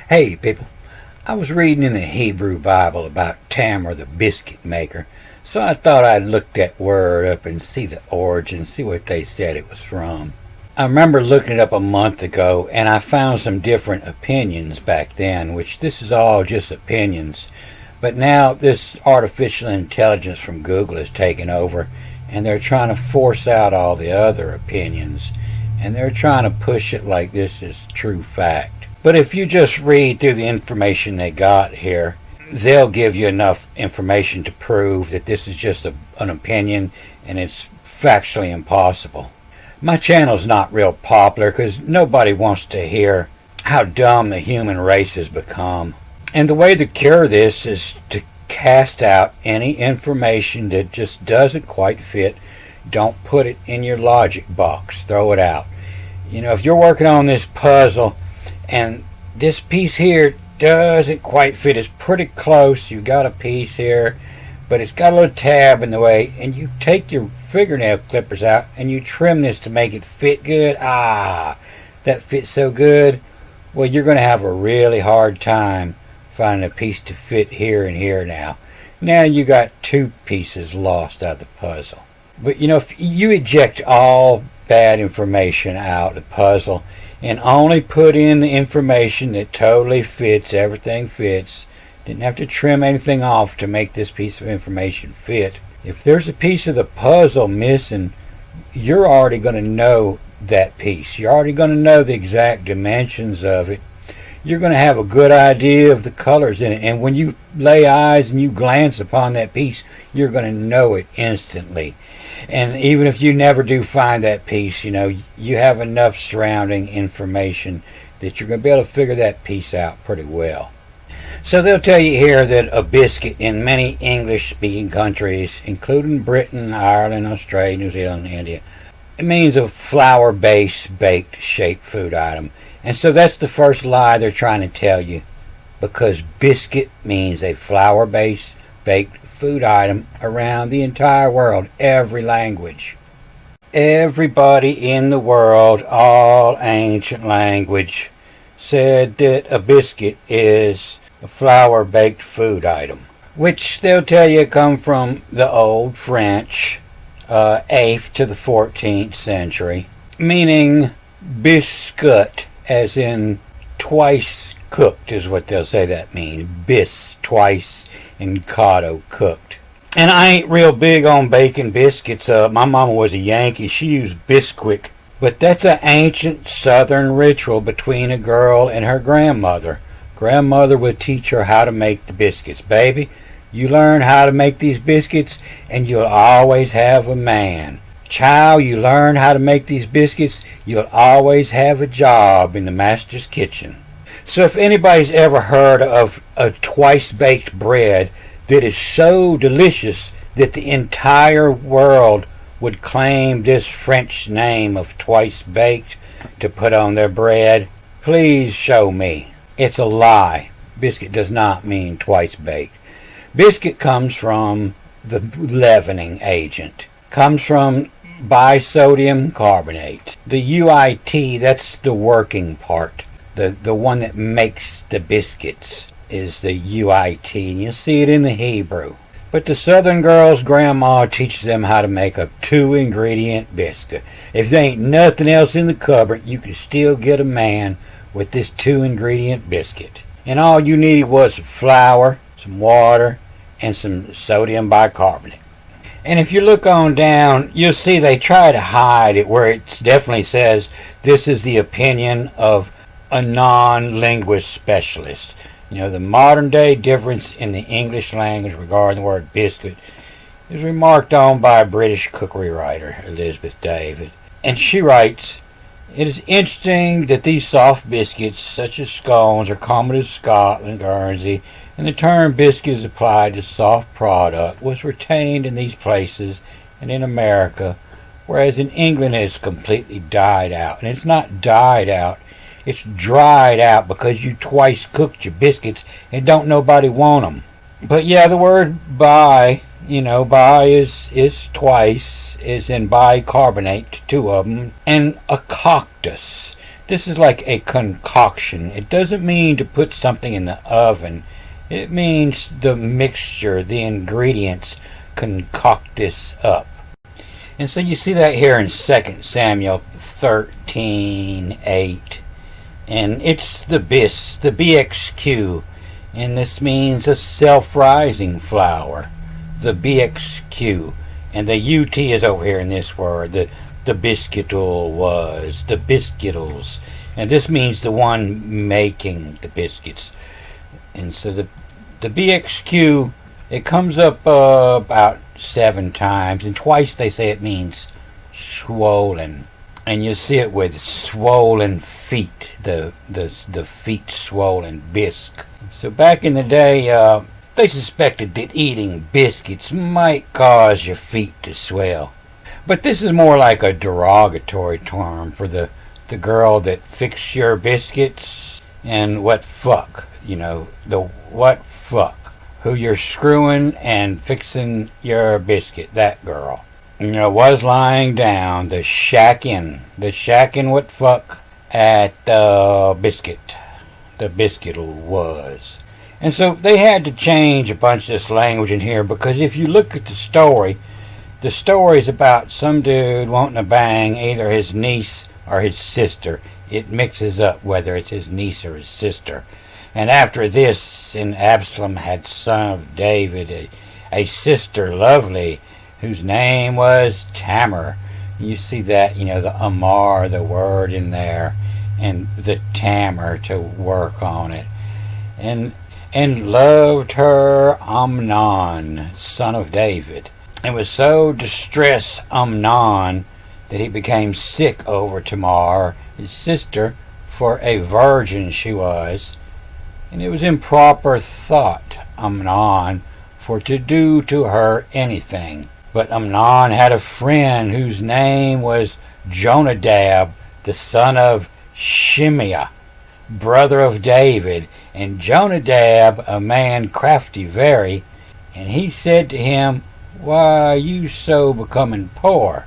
Hey, people. I was reading in the Hebrew Bible about Tamar, the biscuit maker, so I thought I'd look that word up and see the origin, see what they said it was from. I remember looking it up a month ago, and I found some different opinions back then, which this is all just opinions. But now this artificial intelligence from Google is taking over, and they're trying to force out all the other opinions, and they're trying to push it like this is true fact. But if you just read through the information they got here, they'll give you enough information to prove that this is just an opinion and it's factually impossible. My channel's not real popular because nobody wants to hear how dumb the human race has become. And the way to cure this is to cast out any information that just doesn't quite fit. Don't put it in your logic box. Throw it out. You know, if you're working on this puzzle and this piece here doesn't quite fit, it's pretty close, you've got a piece here, but it's got a little tab in the way, and you take your fingernail clippers out and you trim this to make it fit good. That fits so good. Well, you're going to have a really hard time finding a piece to fit here and here now. Now you got two pieces lost out of the puzzle. But you know, if you eject all bad information out of the puzzle and only put in the information that totally fits, everything fits, didn't have to trim anything off to make this piece of information fit. If there's a piece of the puzzle missing, you're already going to know that piece. You're already going to know the exact dimensions of it. You're going to have a good idea of the colors in it. And when you lay eyes and you glance upon that piece, you're going to know it instantly. And even if you never do find that piece, you know, you have enough surrounding information that you're going to be able to figure that piece out pretty well. So they'll tell you here that a biscuit in many English-speaking countries, including Britain, Ireland, Australia, New Zealand, and India, it means a flour-based baked shaped food item. And so that's the first lie they're trying to tell you, because biscuit means a flour-based baked food item around the entire world, every language. Everybody in the world, all ancient language, said that a biscuit is a flour-baked food item, which they'll tell you come from the old French, 8th to the 14th century, meaning biscuit, as in twice cooked is what they'll say that means. Bis, twice, and cotto, cooked. And I ain't real big on baking biscuits. My mama was a Yankee. She used Bisquick. But that's an ancient southern ritual between a girl and her grandmother. Grandmother would teach her how to make the biscuits. Baby, you learn how to make these biscuits and you'll always have a man. Child, you learn how to make these biscuits, you'll always have a job in the master's kitchen. So if anybody's ever heard of a twice-baked bread that is so delicious that the entire world would claim this French name of twice-baked to put on their bread, please show me. It's a lie. Biscuit does not mean twice-baked. Biscuit comes from the leavening agent. Comes from bisodium carbonate. The UIT, that's the working part. The one that makes the biscuits is the UIT, and you'll see it in the Hebrew. But the Southern girl's grandma teaches them how to make a 2-ingredient biscuit. If there ain't nothing else in the cupboard, you can still get a man with this 2-ingredient biscuit. And all you needed was some flour, some water, and some sodium bicarbonate. And if you look on down, you'll see they try to hide it where it definitely says this is the opinion of a non-linguist specialist. You know, the modern day difference in the English language regarding the word biscuit is remarked on by a British cookery writer, Elizabeth David. And she writes, "It is interesting that these soft biscuits, such as scones, are common to Scotland, Guernsey, and the term biscuit is applied to soft product was retained in these places and in America, whereas in England it has completely died out." And it's not died out, it's dried out because you twice cooked your biscuits and don't nobody want them. But yeah, the word bi, bi is twice, is in bicarbonate, two of them, and a coctus. This is like a concoction. It doesn't mean to put something in the oven. It means the mixture, the ingredients concoct this up. And so you see that here in 2 Samuel 13:8. And it's the BXQ. And this means a self-rising flour. The BXQ. And the UT is over here in this word. The biscuital was. The biscuitals. And this means the one making the biscuits. And so the BXQ, it comes up about 7 times. And twice they say it means swollen. And you see it with swollen feet, the feet swollen, bisque. So back in the day, they suspected that eating biscuits might cause your feet to swell. But this is more like a derogatory term for the girl that fixed your biscuits and what fuck, the what fuck, who you're screwing and fixing your biscuit, that girl. Was lying down, the shacking what fuck at the biscuit. The biscuital was. And so they had to change a bunch of this language in here because if you look at the story is about some dude wanting to bang either his niece or his sister. It mixes up whether it's his niece or his sister. And after this, and Absalom had son of David, a sister lovely, whose name was Tamar. You see that, the Amar, the word in there, and the Tamar to work on it. And loved her Amnon, son of David. And was so distressed Amnon that he became sick over Tamar, his sister, for a virgin she was. And it was improper thought, Amnon, for to do to her anything. But Amnon had a friend whose name was Jonadab, the son of Shimeah, brother of David. And Jonadab, a man crafty very, and he said to him, Why are you so becoming poor,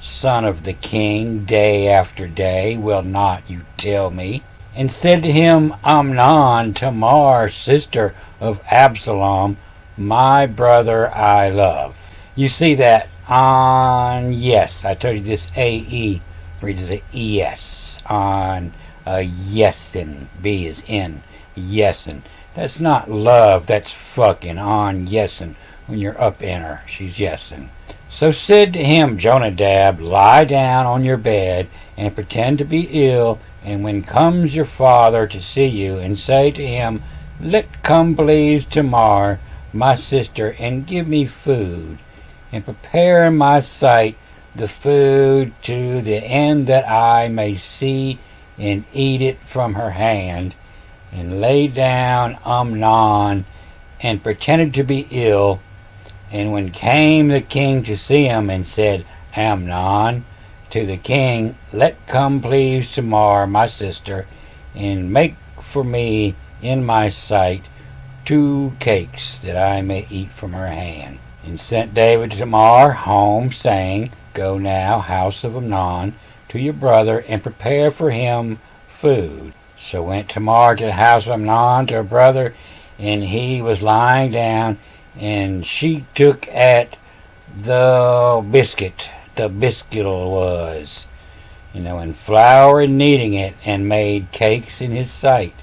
son of the king, day after day? Will not you tell me? And said to him, Amnon, Tamar, sister of Absalom, my brother I love. You see that on, yes, I told you this AE reads as a ES, on yesin, B is in, yesin. That's not love, that's fucking, on yesin. When you're up in her, she's yesin. So said to him Jonadab, lie down on your bed and pretend to be ill, and when comes your father to see you, and say to him, let come please Tamar, my sister, and give me food, and prepare in my sight the food to the end that I may see and eat it from her hand. And lay down Amnon, and pretended to be ill. And when came the king to see him, and said, Amnon, to the king, let come please Tamar, my sister, and make for me in my sight 2 cakes, that I may eat from her hand. And sent David Tamar home, saying, Go now, house of Amnon, to your brother, and prepare for him food. So went Tamar to the house of Amnon, to her brother, and he was lying down, and she took at the biscuital was, and flour and kneading it, and made cakes in his sight,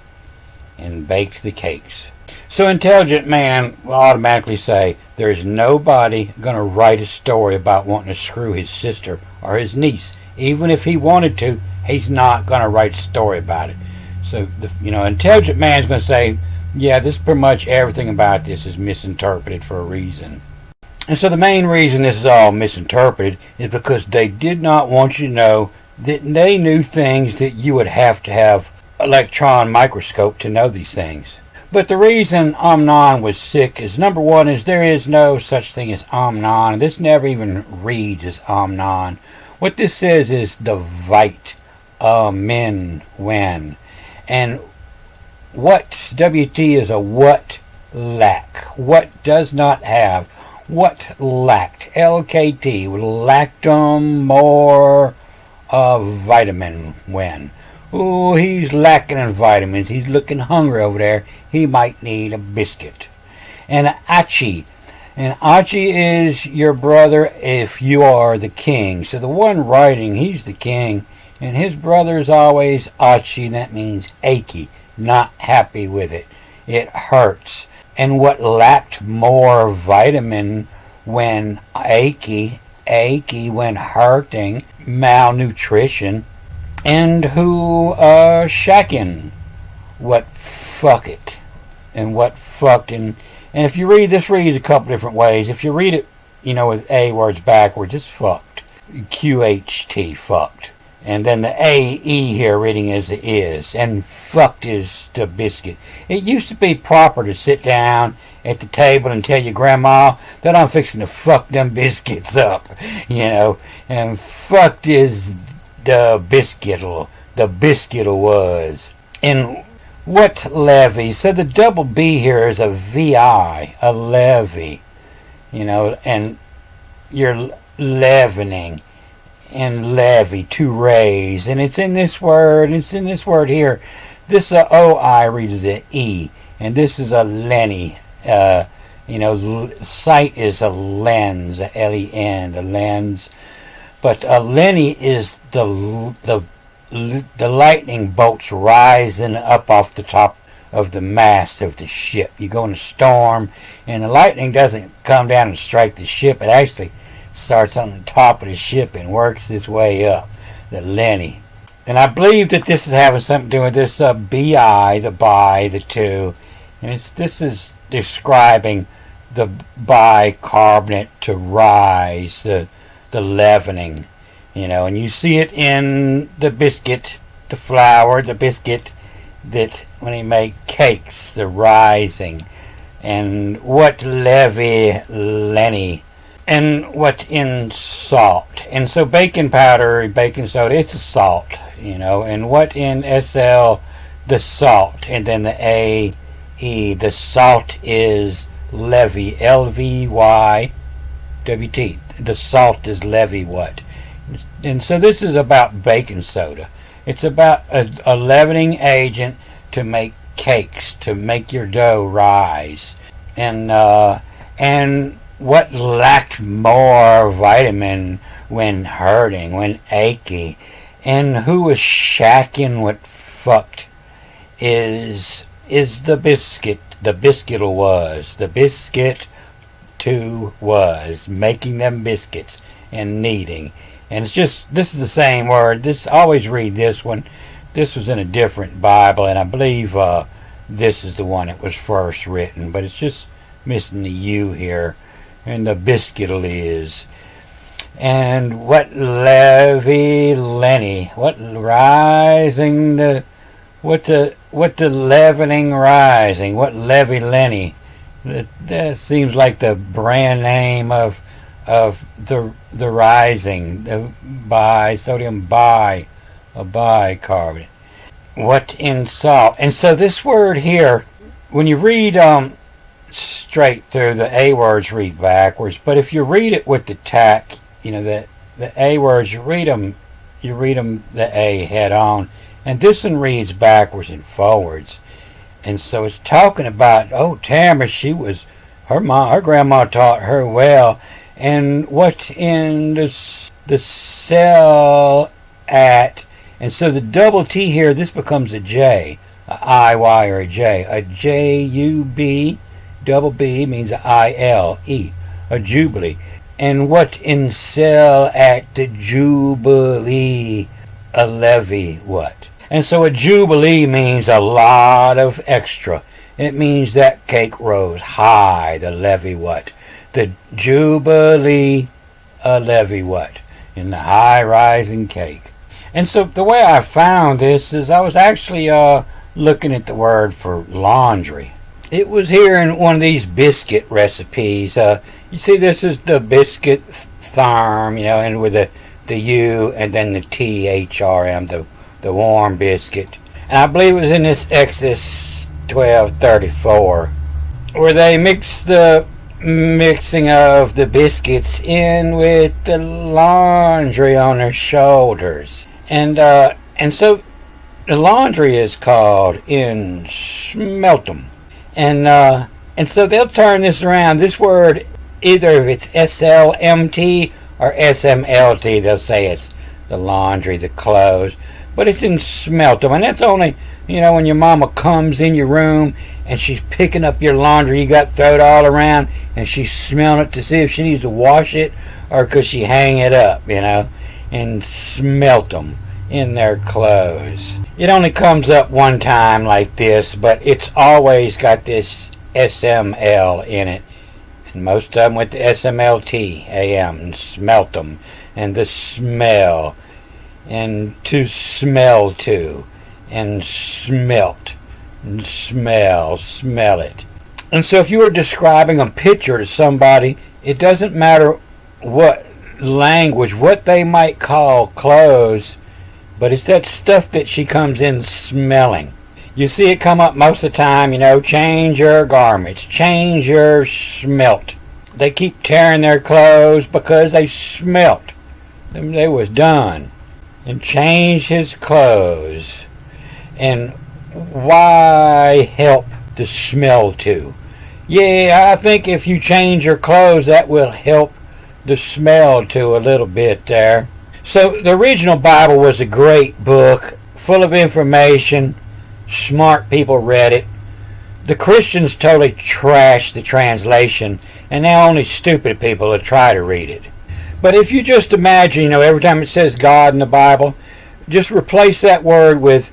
and baked the cakes. So intelligent man will automatically say, there's nobody going to write a story about wanting to screw his sister or his niece. Even if he wanted to, he's not going to write a story about it. So, intelligent man's going to say, yeah, this pretty much everything about this is misinterpreted for a reason. And so the main reason this is all misinterpreted is because they did not want you to know that they knew things that you would have to have electron microscope to know these things. But the reason Amnon was sick is, number one, is there is no such thing as Amnon. This never even reads as Amnon. What this says is the vite, men, when. And what, WT is a what lack. What does not have. What lacked. LKT, lactum more vitamin when. Oh, he's lacking in vitamins. He's looking hungry over there. He might need a biscuit. And Achi. And Achi is your brother if you are the king. So the one writing, he's the king. And his brother is always Achi. That means achy. Not happy with it. It hurts. And what lacked more vitamin when achy when hurting, malnutrition, and who shacking, what fuck it, and what fucking. And if you read this, reads a couple different ways. If you read it, with A words backwards, it's fucked. QHT, fucked. And then the AE here reading as it is. And fucked is the biscuit. It used to be proper to sit down at the table and tell your grandma that I'm fixing to fuck them biscuits up. And fucked is the biscuitle. The biscuitle was. And what levy? So the double B here is a VI, a levy. And you're leavening. And levy, to raise, and it's in this word. Here. This OI reads as an E, and this is a Lenny. Sight is a lens, a LEN, a lens. But a Lenny is the lightning bolts rising up off the top of the mast of the ship. You go in a storm, and the lightning doesn't come down and strike the ship. It actually starts on the top of the ship and works its way up, the Lenny. And I believe that this is having something to do with this BI, the by, the two. And this is describing the bicarbonate to rise, the leavening, and you see it in the biscuit, the flour, the biscuit, that when they make cakes, the rising. And what levy, Lenny. And what in salt. And so baking powder, baking soda, it's a salt, And what in SL, the salt. And then the AE, the salt is levy, LVYWT. The salt is levy what. And so this is about baking soda. It's about a leavening agent to make cakes, to make your dough rise. And what lacked more vitamin when hurting, when achy, and who was shacking what fucked is the biscuit. The biscuitle was. The biscuit too was. Making them biscuits and kneading. And it's just, this is the same word. Always read this one. This was in a different Bible, and I believe this is the one that was first written, but it's just missing the U here. And the biscuitle is. And what levy Lenny, what rising what the leavening rising, what levy Lenny. That seems like the brand name of the rising, the sodium a bicarbonate. What in salt? And so this word here, when you read straight through, the A words read backwards, but if you read it with the tack, the A words, you read them the A head on, and this one reads backwards and forwards. And so it's talking about, Tamara, her grandma taught her well. And what in the cell at, and so the double T here, this becomes a J, a IY or a J. A JUB, double B means ILE, a jubilee. And what in cell at the jubilee, a levy what? And so a jubilee means a lot of extra. It means that cake rose high, the levy what? The jubilee, a levy what? In the high rising cake. And so the way I found this is I was actually looking at the word for laundry. It was here in one of these biscuit recipes. You see, this is the biscuit tharm, and with the U and then the THRM, the warm biscuit. And I believe it was in this Exodus 12:34, where they mix the mixing of the biscuits in with the laundry on their shoulders. And so the laundry is called in smeltum. And so they'll turn this around. This word, either if it's SLMT or SMLT, they'll say it's the laundry, the clothes. But it's in smeltum. And that's only, when your mama comes in your room and she's picking up your laundry you got thrown all around, and she's smelling it to see if she needs to wash it or could she hang it up, and smelt them in their clothes. It only comes up one time like this, but it's always got this SML in it. And most of them with the SMLT, AM, and smelt them, and the smell, and to smell to, and smelt, and smell it. And so if you were describing a picture to somebody, it doesn't matter what language, what they might call clothes, but it's that stuff that she comes in smelling. You see it come up most of the time, change your garments, change your smelt. They keep tearing their clothes because they smelt. They was done. And change his clothes. And why help the smell to? Yeah, I think if you change your clothes, that will help the smell to a little bit there. So the original Bible was a great book, full of information. Smart people read it. The Christians totally trashed the translation, and now only stupid people will try to read it. But if you just imagine, every time it says God in the Bible, just replace that word with,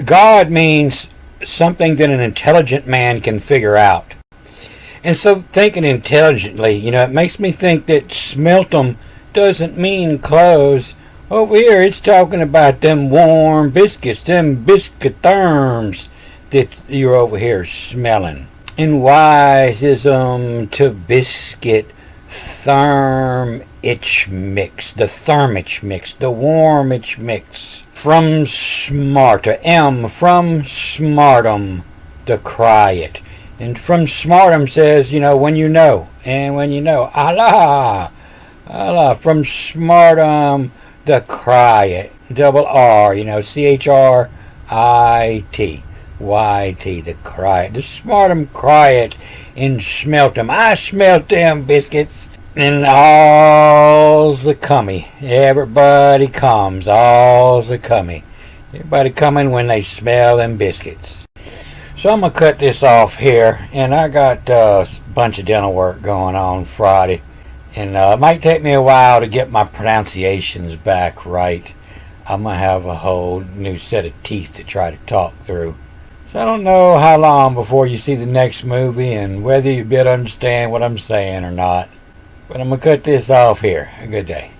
God means something that an intelligent man can figure out. And so thinking intelligently, it makes me think that smeltum doesn't mean clothes. Over here it's talking about them warm biscuits, them biscuit therms that you're over here smelling. And wise is to biscuit thermich mix, the thermich mix, the warmich mix. From smarta, from smartum, the cry it. And from smartum says, when you know, and when you know, Allah, from smartum, the cry it, double R, CHRIT, YT, the cry it, the smartum cry it, and smelt them. I smelt them biscuits, and all's a cummy. Everybody comes, all's a cummy. Everybody coming when they smell them biscuits. So I'm going to cut this off here, and I got a bunch of dental work going on Friday, and it might take me a while to get my pronunciations back right. I'm going to have a whole new set of teeth to try to talk through. So I don't know how long before you see the next movie and whether you better understand what I'm saying or not. But I'm going to cut this off here. A good day.